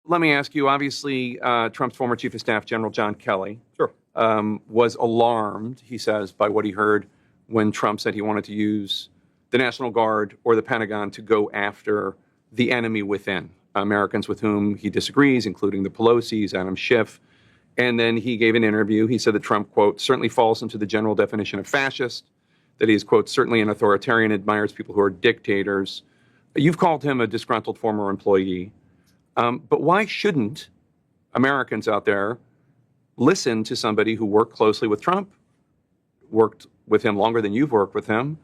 let me ask you, obviously, Trump's former chief of staff, General John Kelly, Sure. was alarmed, he says, by what he heard when Trump said he wanted to use the National Guard or the Pentagon to go after the enemy within, Americans with whom he disagrees, including the Pelosi's, Adam Schiff. And then he gave an interview. He said that Trump, quote, certainly falls into the general definition of fascist, that he is, quote, certainly an authoritarian, admires people who are dictators. You've called him a disgruntled former employee. But why shouldn't Americans out there listen to somebody who worked closely with Trump, worked with him longer than you've worked with him,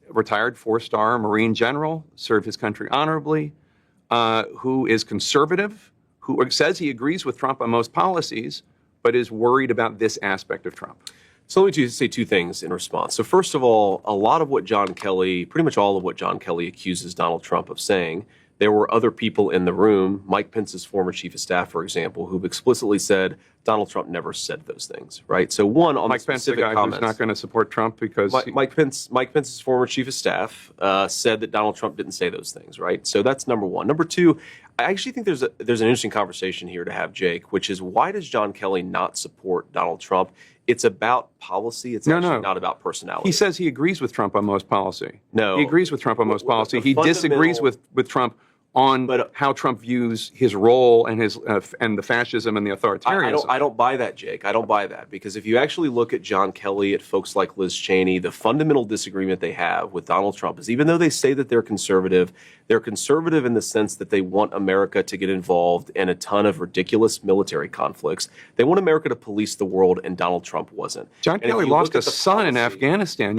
retired four-star Marine general, served his country honorably, who is conservative, who says he agrees with Trump on most policies, but is worried about this aspect of Trump? So let me just say two things in response. So first of all, a lot of what John Kelly, pretty much all of what John Kelly accuses Donald Trump of saying, there were other people in the room, Mike Pence's former chief of staff, for example, who've explicitly said Donald Trump never said those things, right? So one, on Mike the Pence, the specific guy comments, who's not going to support Trump because Mike Pence's former chief of staff said that Donald Trump didn't say those things, right? So that's number one. Number two, I actually think there's an interesting conversation here to have, Jake, which is why does John Kelly not support Donald Trump? It's about policy. It's actually not about personality. He says he agrees with Trump on most policy. No. He agrees with Trump on most policy. He disagrees with Trump on how Trump views his role and his and the fascism and the authoritarianism. I don't buy that, Jake. I don't buy that, because if you actually look at John Kelly, at folks like Liz Cheney, the fundamental disagreement they have with Donald Trump is, even though they say that they're conservative in the sense that they want America to get involved in a ton of ridiculous military conflicts. They want America to police the world, and Donald Trump wasn't. John Kelly lost a son in Afghanistan.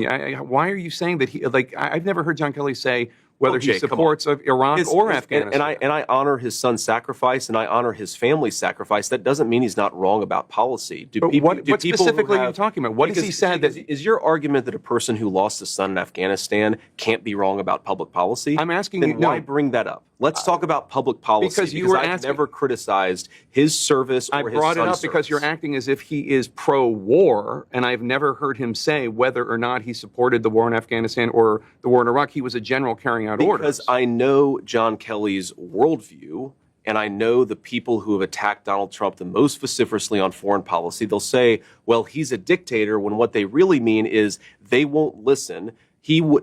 Why are you saying that he, I've never heard John Kelly say whether he supports of Iraq or Afghanistan. And I honor his son's sacrifice, and I honor his family's sacrifice. That doesn't mean he's not wrong about policy. What specifically are you talking about? What has he said? Is your argument that a person who lost a son in Afghanistan can't be wrong about public policy? I'm asking then you. Why bring that up? Let's talk about public policy, because I've never criticized his service or his son's service. I brought it up because you're acting as if he is pro-war, and I've never heard him say whether or not he supported the war in Afghanistan or the war in Iraq. He was a general carrying out orders. Because I know John Kelly's worldview, and I know the people who have attacked Donald Trump the most vociferously on foreign policy. They'll say, well, he's a dictator, when what they really mean is they won't listen.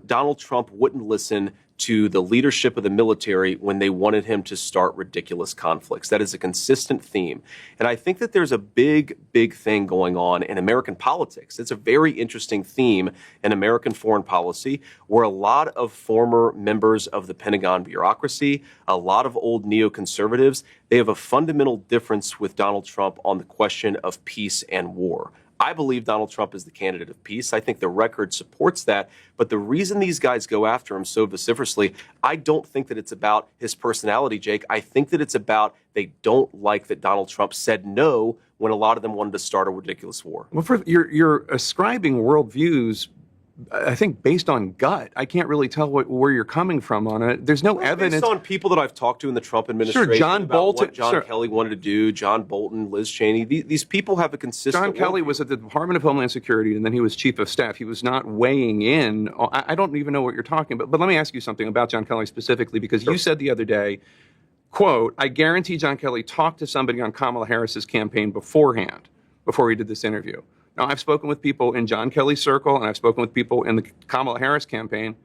Donald Trump wouldn't listen to the leadership of the military when they wanted him to start ridiculous conflicts. That is a consistent theme. And I think that there's a big, big thing going on in American politics. It's a very interesting theme in American foreign policy, where a lot of former members of the Pentagon bureaucracy, a lot of old neoconservatives, they have a fundamental difference with Donald Trump on the question of peace and war. I believe Donald Trump is the candidate of peace. I think the record supports that. But the reason these guys go after him so vociferously, I don't think that it's about his personality, Jake. I think that it's about they don't like that Donald Trump said no when a lot of them wanted to start a ridiculous war. Well, you're ascribing worldviews, I think, based on gut. I can't really tell where you're coming from on it. There's no evidence. Based on people that I've talked to in the Trump administration, sure, John Bolton, what John Kelly wanted to do, John Bolton, Liz Cheney, these people have a consistent John Kelly was at the Department of Homeland Security, and then he was chief of staff. He was not weighing in. I don't even know what you're talking about. But let me ask you something about John Kelly specifically, because you said the other day, quote, I guarantee John Kelly talked to somebody on Kamala Harris's campaign beforehand, before he did this interview. Now, I've spoken with people in John Kelly's circle, and I've spoken with people in the Kamala Harris campaign.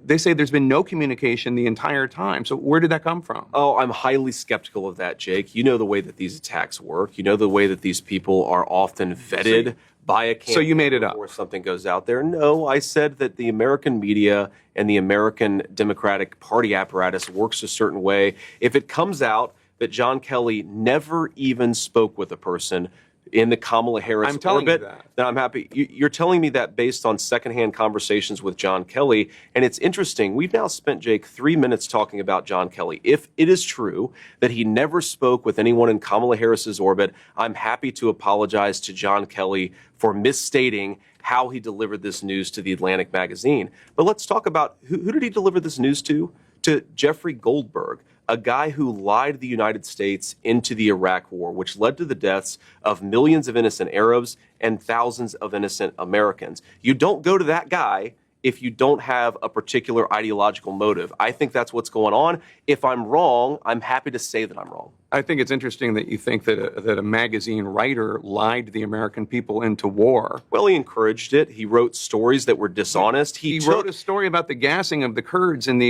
They say there's been no communication the entire time. So where did that come from? Oh, I'm highly skeptical of that, Jake. You know the way that these attacks work. You know the way that these people are often vetted by a campaign. So you made it up. Before something goes out there. No, I said that the American media and the American Democratic Party apparatus works a certain way. If it comes out that John Kelly never even spoke with a person in the Kamala Harris orbit, then I'm happy. You're telling me that based on secondhand conversations with John Kelly. And it's interesting. We've now spent, Jake, 3 minutes talking about John Kelly. If it is true that he never spoke with anyone in Kamala Harris's orbit, I'm happy to apologize to John Kelly for misstating how he delivered this news to the Atlantic magazine. But let's talk about who did he deliver this news to? To Jeffrey Goldberg, a guy who lied the United States into the Iraq War, which led to the deaths of millions of innocent Arabs and thousands of innocent Americans. You don't go to that guy if you don't have a particular ideological motive. I think that's what's going on. If I'm wrong, I'm happy to say that I'm wrong. I think it's interesting that you think that a magazine writer lied the American people into war. Well, he encouraged it. He wrote stories that were dishonest. He wrote a story about the gassing of the Kurds in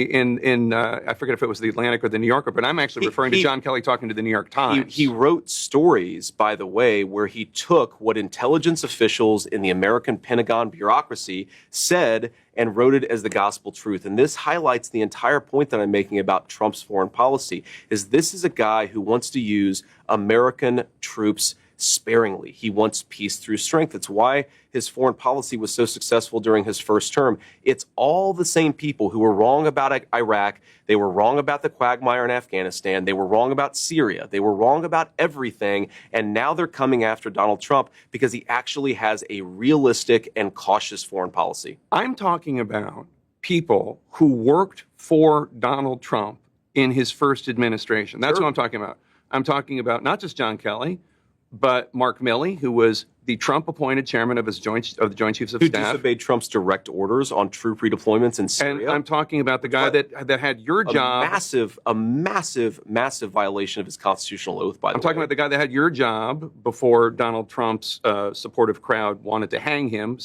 I forget if it was the Atlantic or the New Yorker, but I'm actually referring to John Kelly talking to the New York Times. He wrote stories, by the way, where he took what intelligence officials in the American Pentagon bureaucracy said and wrote it as the gospel truth. And this highlights the entire point that I'm making about Trump's foreign policy, is this is a guy who wants to use American troops sparingly. He wants peace through strength. It's why his foreign policy was so successful during his first term. It's all the same people who were wrong about Iraq. They were wrong about the quagmire in Afghanistan. They were wrong about Syria. They were wrong about everything. And now they're coming after Donald Trump because he actually has a realistic and cautious foreign policy. I'm talking about people who worked for Donald Trump in his first administration. That's what I'm talking about. I'm talking about not just John Kelly, but Mark Milley, who was the Trump-appointed chairman of the Joint Chiefs of Staff, who disobeyed Trump's direct orders on troop redeployments in Syria. And I'm talking about the guy that had your job. A massive violation of his constitutional oath, by the way. I'm talking about the guy that had your job before Donald Trump's supportive crowd wanted to hang him,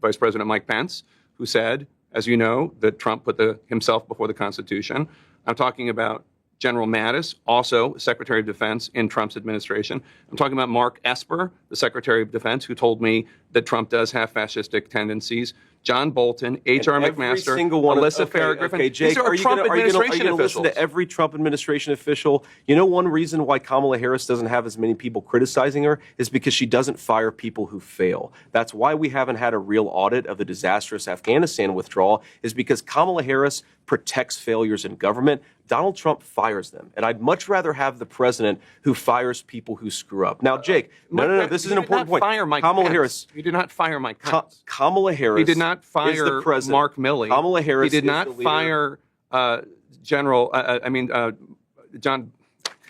Vice President Mike Pence, who said, as you know, that Trump put himself before the Constitution. I'm talking about General Mattis, also Secretary of Defense in Trump's administration. I'm talking about Mark Esper, the Secretary of Defense, who told me that Trump does have fascistic tendencies. John Bolton, H.R. McMaster, Alyssa Farah-Griffin. Okay, Jake, these are Trump administration officials. Listen to every Trump administration official? You know, one reason why Kamala Harris doesn't have as many people criticizing her is because she doesn't fire people who fail. That's why we haven't had a real audit of the disastrous Afghanistan withdrawal, is because Kamala Harris protects failures in government. Donald Trump fires them. And I'd much rather have the president who fires people who screw up. Now, Jake, no, this is an important point. Kamala Harris. You did not fire Mike Pence. Kamala Harris. He did not fire Mark Milley. Kamala Harris. He did not fire John.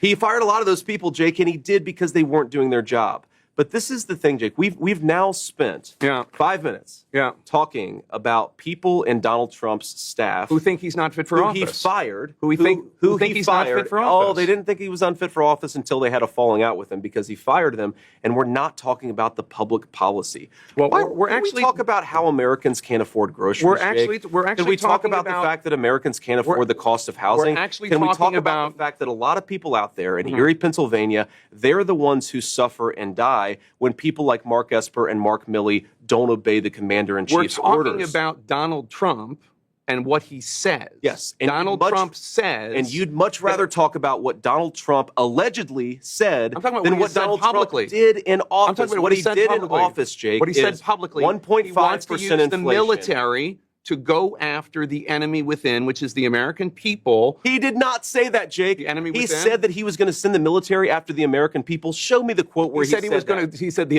He fired a lot of those people, Jake, and he did because they weren't doing their job. But this is the thing, Jake. We've now spent 5 minutes talking about people in Donald Trump's staff who think he's not fit for office. He fired. Who think he's not fit for office. Oh, they didn't think he was unfit for office until they had a falling out with him because he fired them. And we're not talking about the public policy. Well, we're actually talk about how Americans can't afford groceries. We're actually Can we talk about the fact that Americans can't afford the cost of housing? Can we talk about the fact that a lot of people out there in Erie, Pennsylvania, they're the ones who suffer and die when people like Mark Esper and Mark Milley don't obey the commander-in-chief's orders. We're talking about Donald Trump and what he says. Yes. And Donald Trump says... And you'd much rather talk about what Donald Trump allegedly said than what Donald Trump did in office. I'm talking about what he did in office, Jake, what he said publicly. 1.5% he wants to use inflation. The military to go after the enemy within, which is the American people. He did not say that, Jake. The enemy within? He said that he was going to send the military after the American people. Show me the quote where he said that. He said the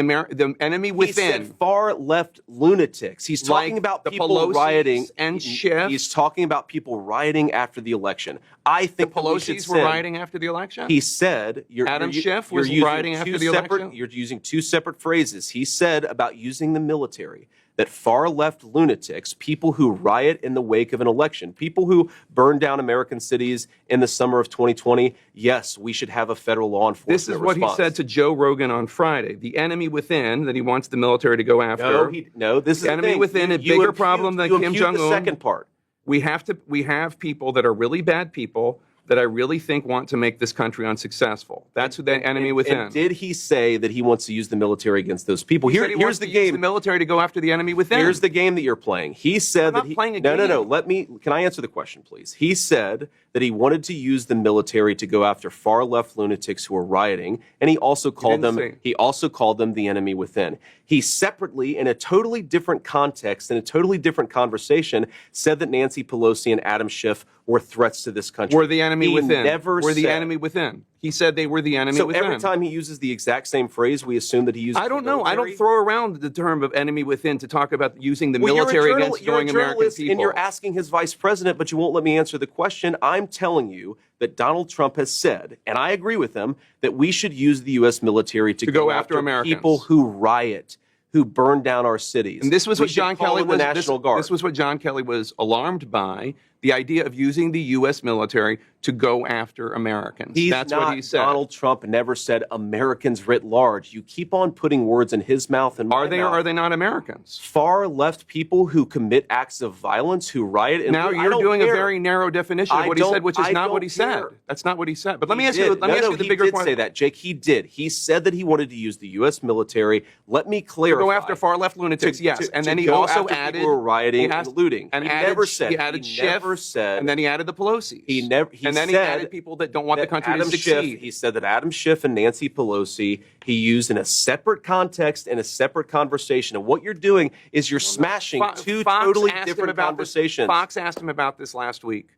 enemy within. He said far-left lunatics. He's talking about the people Pelosi's rioting. And Schiff. He's talking about people rioting after the election. I think the Pelosi's were rioting after the election? He said... Adam Schiff was rioting after the election? You're using two separate phrases. He said about using the military that far-left lunatics, people who riot in the wake of an election, people who burn down American cities in the summer of 2020, yes, we should have a federal law enforcement response. This is what he said to Joe Rogan on Friday. The enemy within that he wants the military to go after. No, this is the enemy within, a bigger problem than Kim Jong-un. The second part. We have people that are really bad people that I really think want to make this country unsuccessful. That's who the enemy within. And did he say that he wants to use the military against those people? Here's the game. Use the military to go after the enemy within. Here's the game that you're playing. He said I'm not playing a game. No. Can I answer the question, please? He said that he wanted to use the military to go after far left lunatics who are rioting, and he also called them the enemy within. He separately, in a totally different context, in a totally different conversation, said that Nancy Pelosi and Adam Schiff were threats to this country. Were the enemy within. Were the enemy within. He said they were the enemy within. So every time he uses the exact same phrase, we assume that he uses I don't know. I don't throw around the term of enemy within to talk about using the military against going American people. And you're asking his vice president, but you won't let me answer the question. I'm telling you that Donald Trump has said, and I agree with him, that we should use the U.S. military to go after Americans. People who riot. who burned down our cities. And this was We what should John call Kelly in was. the National Guard. This was what John Kelly was alarmed by: the idea of using the U.S. military to go after Americans. That's what he said. Donald Trump never said Americans writ large. You keep on putting words in his mouth and my Are they mouth. or are they not Americans? Far left people who commit acts of violence, who riot. And Now I you're don't doing care. a very narrow definition of I what he don't- said, which is I not don't what he said. care. That's not what he said. But let me ask He you. did. Let me ask you the bigger He point. did say that, Jake. He did. He said that he wanted to use the U.S. military. Let me clarify. Go after far left lunatics, yes. And then he go also after added people who were rioting he asked- and looting. And he added, never said. he added he Schiff, never said. and then he added the Pelosi's. He never. He and then said he added people that don't want the that country Adam to succeed. Schiff, he said that Adam Schiff and Nancy Pelosi he used in a separate context in a separate conversation. And what you're doing is you're smashing two Fox totally asked him different about conversations. Fox asked him about this last week,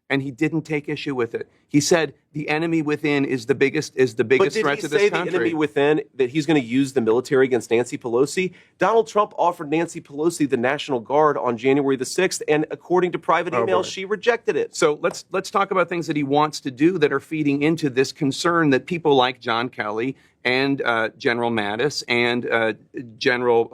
and he didn't take issue with it. He said the enemy within is the biggest But threat did to he this say country. the enemy within that he's going to use the military against Nancy Pelosi? Donald Trump offered Nancy Pelosi the National Guard on January the 6th, and according to private emails, boy. she rejected it. So let's talk about things that he wants to do that are feeding into this concern that people like John Kelly and General Mattis and General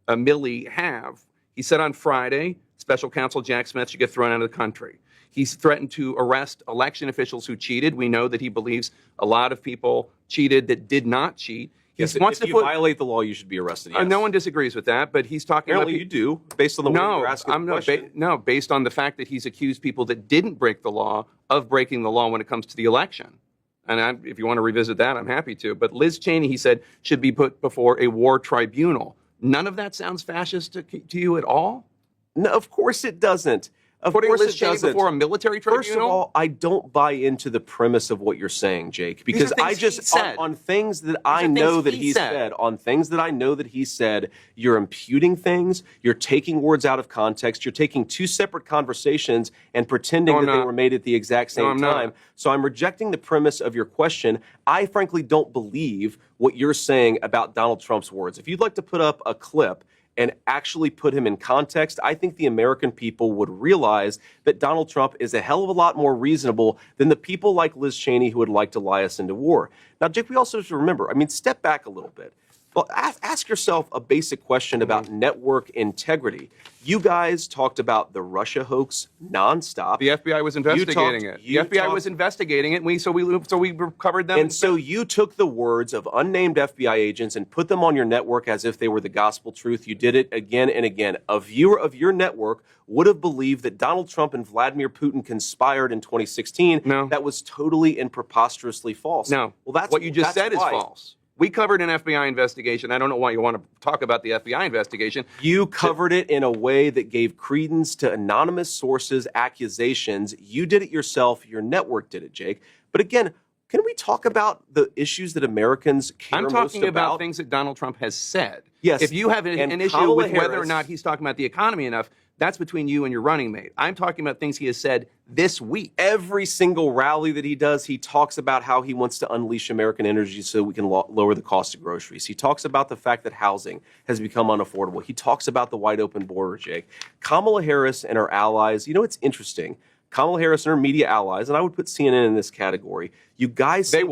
Milley have. He said on Friday, Special Counsel Jack Smith should get thrown out of the country. He's threatened to arrest election officials who cheated. We know that he believes a lot of people cheated that did not cheat. He Yes, wants if to you put. violate the law, you should be arrested. Yes. No one disagrees with that, but he's talking Apparently, about. you do, based on the way you're asking the question. No, based on the fact that he's accused people that didn't break the law of breaking the law when it comes to the election. And if you want to revisit that, I'm happy to. But Liz Cheney, he said, should be put before a war tribunal. None of that sounds fascist to you at all? No, of course it doesn't. Of Putting course Liz it Cheney doesn't. before a military tribunal? First of all, I don't buy into the premise of what you're saying, Jake, because things I just he said. on things that are I things know that he he said. said, on things that I know that he said, you're imputing things, you're taking words out of context, you're taking two separate conversations and pretending No, I'm that they not. were made at the exact same I'm not. time. So I'm rejecting the premise of your question. I frankly don't believe what you're saying about Donald Trump's words. If you'd like to put up a clip and actually put him in context, I think the American people would realize that Donald Trump is a hell of a lot more reasonable than the people like Liz Cheney who would like to lie us into war. Now, Jake, we also have to remember, step back a little bit. Well, ask yourself a basic question about network integrity. You guys talked about the Russia hoax nonstop. The FBI was investigating it. The FBI was investigating it, and so we covered them. And so you took the words of unnamed FBI agents and put them on your network as if they were the gospel truth. You did it again and again. A viewer of your network would have believed that Donald Trump and Vladimir Putin conspired in 2016. No. That was totally and preposterously false. No. Well, that's what you just that's said why. is false. We covered an FBI investigation. I don't know why you want to talk about the FBI investigation. You covered it in a way that gave credence to anonymous sources' accusations. You did it yourself. Your network did it, Jake. But again, can we talk about the issues that Americans care most about? I'm talking about things that Donald Trump has said. Yes. If you have an issue Kamala with whether or Harris- not he's talking about the economy enough, that's between you and your running mate. I'm talking about things he has said this week. Every single rally that he does, he talks about how he wants to unleash American energy so we can lower the cost of groceries. He talks about the fact that housing has become unaffordable. He talks about the wide open border, Jake. Kamala Harris and her allies, it's interesting. Kamala Harris and her media allies, and I would put CNN in this category. You guys seem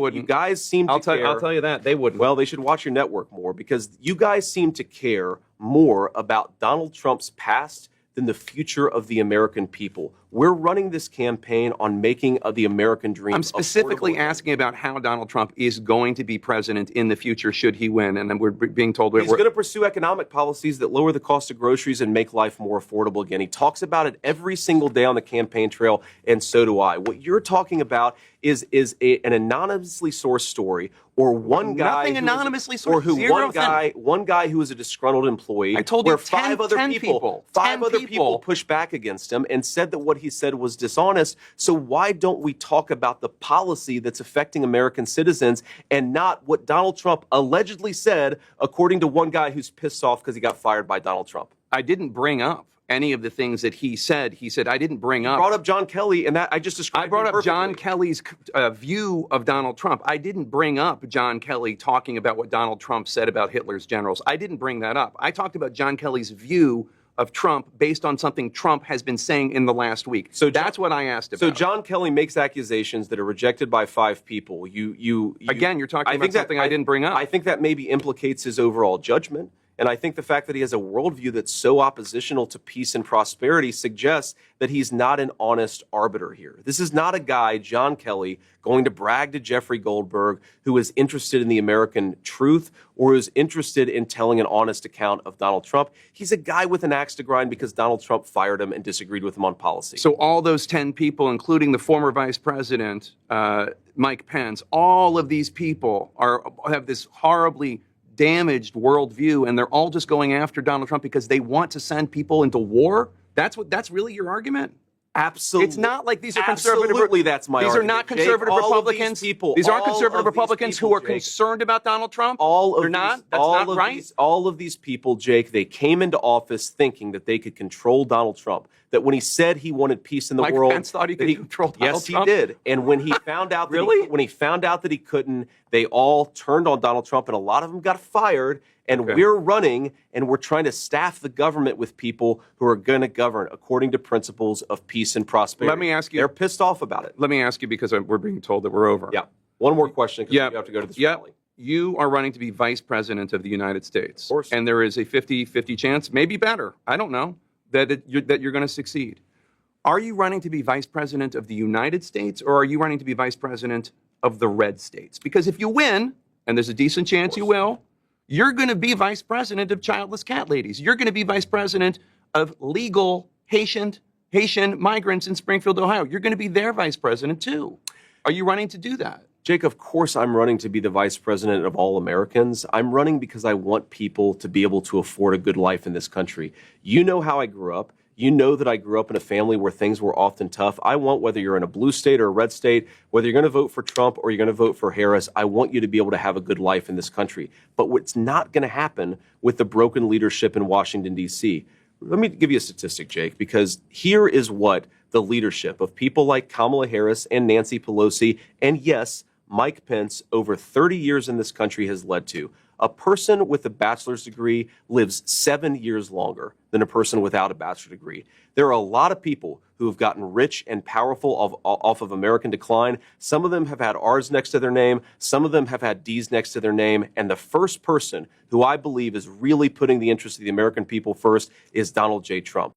to care. I'll tell you that. They wouldn't. Well, they should watch your network more because you guys seem to care more about Donald Trump's past than the future of the American people. We're running this campaign on making the American dream. I'm specifically affordable. asking about how Donald Trump is going to be president in the future should he win. And then we're being told He's going to pursue economic policies that lower the cost of groceries and make life more affordable again. He talks about it every single day on the campaign trail, and so do I. What you're talking about is an anonymously sourced story, or one guy Nothing anonymously sourced. or who Zero one guy who was a disgruntled employee. I told you where 10 five other people people pushed back against him and said that what he said was dishonest. So why don't we talk about the policy that's affecting American citizens and not what Donald Trump allegedly said, according to one guy who's pissed off because he got fired by Donald Trump? I didn't bring up any of the things that he said. He said, I didn't bring up. Brought up John Kelly, and that I just described. I brought him up John perfectly. Kelly's view of Donald Trump. I didn't bring up John Kelly talking about what Donald Trump said about Hitler's generals. I didn't bring that up. I talked about John Kelly's view of Trump based on something Trump has been saying in the last week. So that's what I asked about. So John Kelly makes accusations that are rejected by 5 people. Again, you're talking about something I didn't bring up. I think that maybe implicates his overall judgment. And I think the fact that he has a worldview that's so oppositional to peace and prosperity suggests that he's not an honest arbiter here. This is not a guy, John Kelly, going to brag to Jeffrey Goldberg, who is interested in the American truth or is interested in telling an honest account of Donald Trump. He's a guy with an axe to grind because Donald Trump fired him and disagreed with him on policy. So all those 10 people, including the former vice president, Mike Pence, all of these people have this horribly damaged worldview, and they're all just going after Donald Trump because they want to send people into war? That's really your argument? Absolutely. It's not like these are conservative. Absolutely, that's my These argument. are not conservative Jake, Republicans. These aren't conservative Republicans who are concerned about Donald Trump. They're not. That's not right. All of these people, Jake, they came into office thinking that they could control Donald Trump. That when he said he wanted peace in the world, Mike Pence thought he could control Donald Trump. Yes, he did. And when he found out that when he found out that he couldn't, they all turned on Donald Trump, and a lot of them got fired. And we're running, and we're trying to staff the government with people who are going to govern according to principles of peace and prosperity. Let me ask you. They're pissed off about it. Let me ask you, because we're being told that we're over. Yeah. One more question, because we have to go to this rally. You are running to be vice president of the United States. Of course. And there is a 50-50 chance, maybe better, I don't know, that you're going to succeed. Are you running to be vice president of the United States, or are you running to be vice president of the red states? Because if you win, and there's a decent chance you will, you're going to be vice president of childless cat ladies. You're going to be vice president of legal Haitian migrants in Springfield, Ohio. You're going to be their vice president, too. Are you running to do that? Jake, of course I'm running to be the vice president of all Americans. I'm running because I want people to be able to afford a good life in this country. You know how I grew up. You know that I grew up in a family where things were often tough. I want, whether you're in a blue state or a red state, whether you're going to vote for Trump or you're going to vote for Harris, I want you to be able to have a good life in this country. But what's not going to happen with the broken leadership in Washington, D.C. Let me give you a statistic, Jake, because here is what the leadership of people like Kamala Harris and Nancy Pelosi and, yes, Mike Pence over 30 years in this country has led to. A person with a bachelor's degree lives 7 years longer than a person without a bachelor's degree. There are a lot of people who have gotten rich and powerful off of American decline. Some of them have had R's next to their name. Some of them have had D's next to their name. And the first person who I believe is really putting the interests of the American people first is Donald J. Trump.